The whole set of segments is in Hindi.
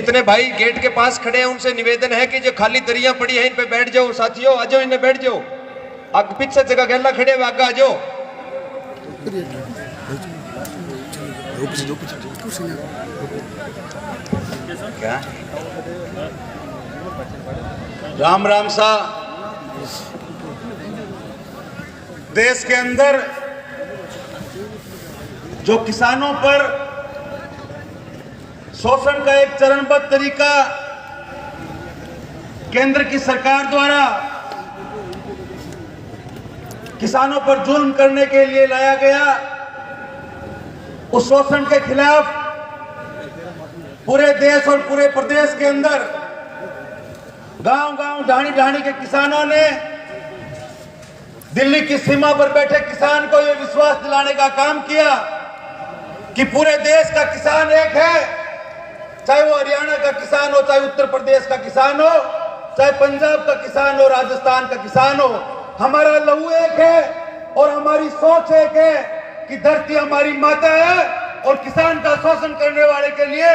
जितने भाई गेट के पास खड़े हैं उनसे निवेदन है कि जो खाली दरिया पड़ी है इन पे बैठ जाओ साथियों, आ जाओ इन्हें बैठ जाओ। आगे पीछे जगह गहला खड़े हुए आगे आ जाओ। क्या राम राम सा। देश के अंदर जो किसानों पर शोषण का एक चरणबद्ध तरीका केंद्र की सरकार द्वारा किसानों पर जुल्म करने के लिए लाया गया, उस शोषण के खिलाफ पूरे देश और पूरे प्रदेश के अंदर गांव-गांव, ढाणी-ढाणी के किसानों ने दिल्ली की सीमा पर बैठे किसान को यह विश्वास दिलाने का काम किया कि पूरे देश का किसान एक है, चाहे वो हरियाणा का किसान हो, चाहे उत्तर प्रदेश का किसान हो, चाहे पंजाब का किसान हो, राजस्थान का किसान हो। हमारा लहू एक है और हमारी सोच एक है कि धरती हमारी माता है और किसान का शोषण करने वाले के लिए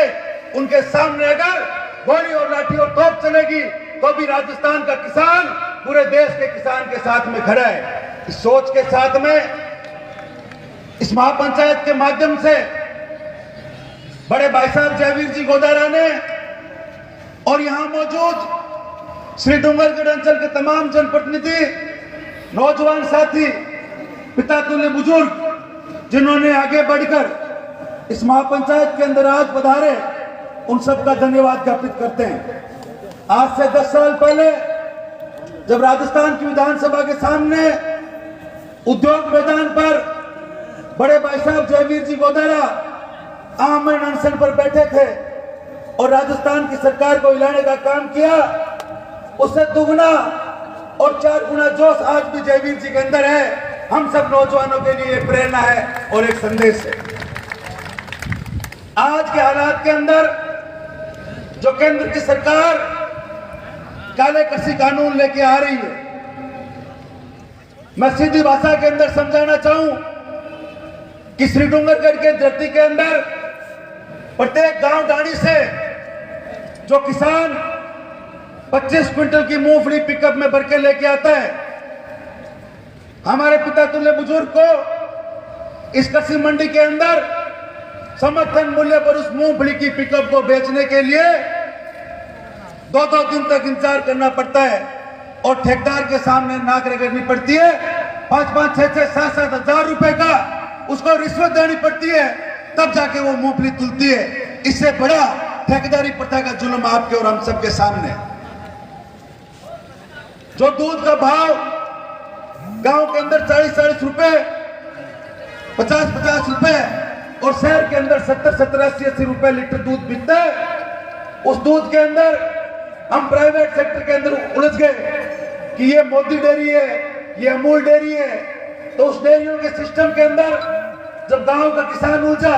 उनके सामने अगर गोली और लाठी और तोप चलेगी तो भी राजस्थान का किसान पूरे देश के किसान के साथ में खड़ा है। इस सोच के साथ में इस महापंचायत के माध्यम से बड़े भाई साहब जयवीर जी गोदारा ने और यहां मौजूद श्री डूंगरगढ़ अंचल के तमाम जनप्रतिनिधि, नौजवान साथी, पिता तुल्य बुजुर्ग जिन्होंने आगे बढ़कर इस महापंचायत के अंदर आज पधारे, उन सबका धन्यवाद ज्ञापित करते हैं। आज से 10 साल पहले जब राजस्थान की विधानसभा के सामने उद्योग मैदान पर बड़े भाई साहब जयवीर जी गोदारा आमरण अनशन पर बैठे थे और राजस्थान की सरकार को हिलाने का काम किया, उससे दुगना और 4 गुना जोश आज भी जयवीर जी के अंदर है। हम सब नौजवानों के लिए एक प्रेरणा है और एक संदेश है। आज के हालात के अंदर जो केंद्र की सरकार काले कृषि कानून लेके आ रही है, मैं सीधी भाषा के अंदर समझाना चाहूं कि श्री डूंगरगढ़ के धरती के अंदर प्रत्येक गांव ढाणी से जो किसान 25 क्विंटल की मूंगफली पिकअप में भर के लेके आता है, हमारे पिता तुल्य बुजुर्ग को इस कृषि मंडी के अंदर समर्थन मूल्य पर उस मूंगफली की पिकअप को बेचने के लिए 2-2 दिन तक इंतजार करना पड़ता है और ठेकेदार के सामने नाक रगड़नी पड़ती है। 5-5, 6-6, 7-7 हजार रुपए का उसको रिश्वत देनी पड़ती है, तब जाके वो मूंगफली तुलती है। इससे बड़ा ठेकेदारी प्रथा का जुल्म आपके और हम सबके सामने। जो दूध का भाव गांव के अंदर 40-40 रुपए, 50-50 रुपए और शहर के अंदर 70-70, 80-80 रुपए लीटर दूध बिकता है, उस दूध के अंदर हम प्राइवेट सेक्टर के अंदर उलझ गए कि ये मोदी डेयरी है, ये अमूल डेयरी है। तो उस डेयरियों के सिस्टम के अंदर जब गांव का किसान उलझा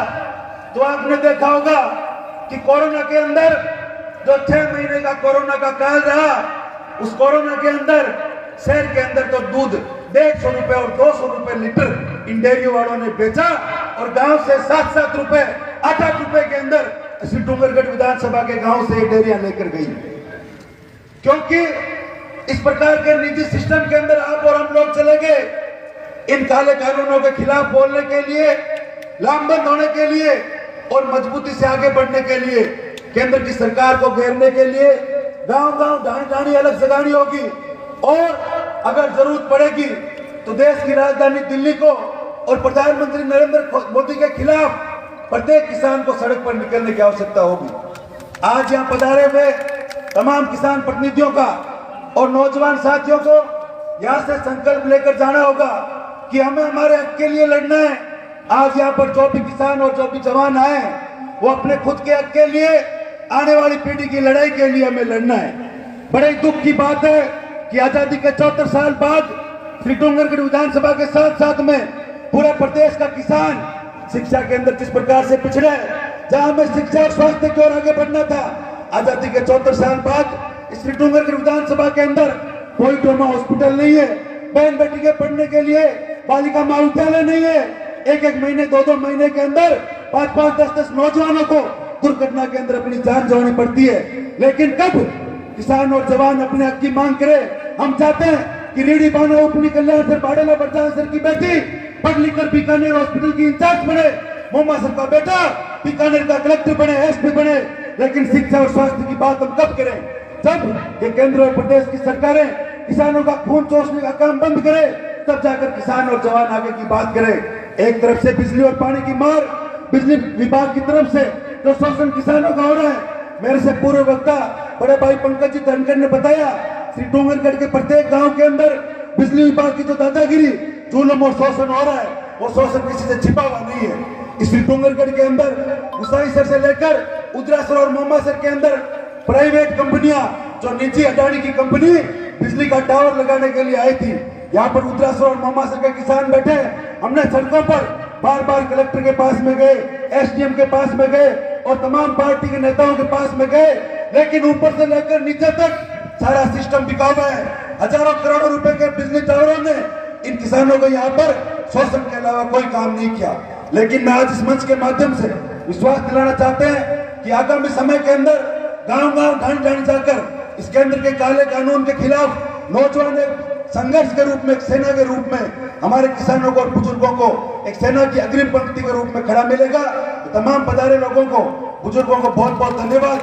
तो आपने देखा होगा कि कोरोना के अंदर जो 6 महीने का कोरोना का काल रहा, उस कोरोना के अंदर शहर के अंदर तो दूध 150 रुपए और 200 रुपए लीटर इन डेयरी वालों ने बेचा और गांव से 7-7 रुपए, 8-8 रुपए के अंदर श्री डूंगरगढ़ विधानसभा के गांव से ये डेयरियां लेकर गई। क्योंकि इस प्रकार के निजी सिस्टम के अंदर आप और हम लोग चले गए। इन काले कानूनों के खिलाफ बोलने के लिए, लामबंद होने के लिए और मजबूती से आगे बढ़ने के लिए, केंद्र की सरकार को घेरने के लिए गांव-गांव, ढाणी-ढाणी अलग जगानी होगी और अगर जरूरत पड़ेगी तो देश की राजधानी दिल्ली को और प्रधानमंत्री नरेंद्र मोदी के खिलाफ प्रत्येक किसान को सड़क पर निकलने की आवश्यकता होगी। आज यहाँ पधारे हुए तमाम किसान प्रतिनिधियों का और नौजवान साथियों को यहाँ से संकल्प लेकर जाना होगा कि हमें हमारे हक के लिए लड़ना है। आज यहाँ पर जो भी किसान और जो भी जवान आए वो अपने खुद के हक के लिए, आने वाली पीढ़ी की लड़ाई के लिए हमें लड़ना है। बड़े दुख की बात है कि आजादी के 74 साल बाद श्री डूंगरगढ़ विधानसभा के साथ साथ में पूरा प्रदेश का किसान शिक्षा के अंदर जिस प्रकार से पिछड़ा है, जहां हमें शिक्षा और स्वास्थ्य की ओर आगे बढ़ना था, आजादी के 74 साल बाद श्री डूंगरगढ़ विधानसभा के अंदर कोई ट्रॉमा हॉस्पिटल नहीं है, बहन बेटी के पढ़ने के लिए बालिका महाविद्यालय नहीं है। एक महीने 2-2 महीने के अंदर 5-5, 10-10 नौजवानों को दुर्घटना के अंदर अपनी जान गंवानी पड़ती है। लेकिन कब किसान और जवान अपने हक की मांग करे, हम चाहते हैं कि रेडी बाना उपनी कल्याण सर बाडेला बरसात सर की बेटी पढ़ लिख कर बीकानेर हॉस्पिटल की इंचार्ज बने, मोमा सर का बेटा बीकानेर का कलेक्टर बने, एसपी बने। लेकिन शिक्षा और स्वास्थ्य की बात हम कब करें? जब ये केंद्र और प्रदेश की सरकारें किसानों का खून चूसने का काम बंद करे, तब जाकर किसान और जवान आगे की बात करें। एक तरफ से बिजली और पानी की मार, बिजली विभाग की तरफ से जो शोषण किसानों का हो रहा है, मेरे से पूर्व वक्ता बड़े भाई पंकज जी धनखड़ ने बताया, श्री डोंगरगढ़ के प्रत्येक गांव के अंदर बिजली विभाग की जो दादागिरी, जुल्म और शोषण हो रहा है, वो शोषण किसी से छिपा हुआ नहीं है। इस डोंगरगढ़ के अंदर गुसाईसर से लेकर उदरासर और मोमासर के अंदर प्राइवेट कंपनियां, जो निजी अडानी की कंपनी बिजली का टावर लगाने के लिए आई थी, यहाँ पर उदरासर और मोमासर के किसान बैठे। हमने सड़कों पर बार बार कलेक्टर के पास में गए, एसडीएम के पास में गए और तमाम पार्टी के नेताओं के पास में गए, लेकिन ऊपर से लेकर नीचे तक सारा सिस्टम बिका हुआ है। हजारों करोड़ों रुपए के बिजली टावरों ने इन किसानों को यहाँ पर शोषण के अलावा कोई काम नहीं किया। लेकिन मैं आज इस मंच के माध्यम से विश्वास दिलाना चाहते हैं कि आगामी समय के अंदर गांव-गांव ढांड जाकर इस केंद्र के काले कानून के खिलाफ नौजवान संघर्ष के रूप में, एक सेना के रूप में हमारे किसानों को और बुजुर्गों को एक सेना की अग्रिम पंक्ति के रूप में खड़ा मिलेगा। तमाम पधारे लोगों को, बुजुर्गों को बहुत बहुत धन्यवाद।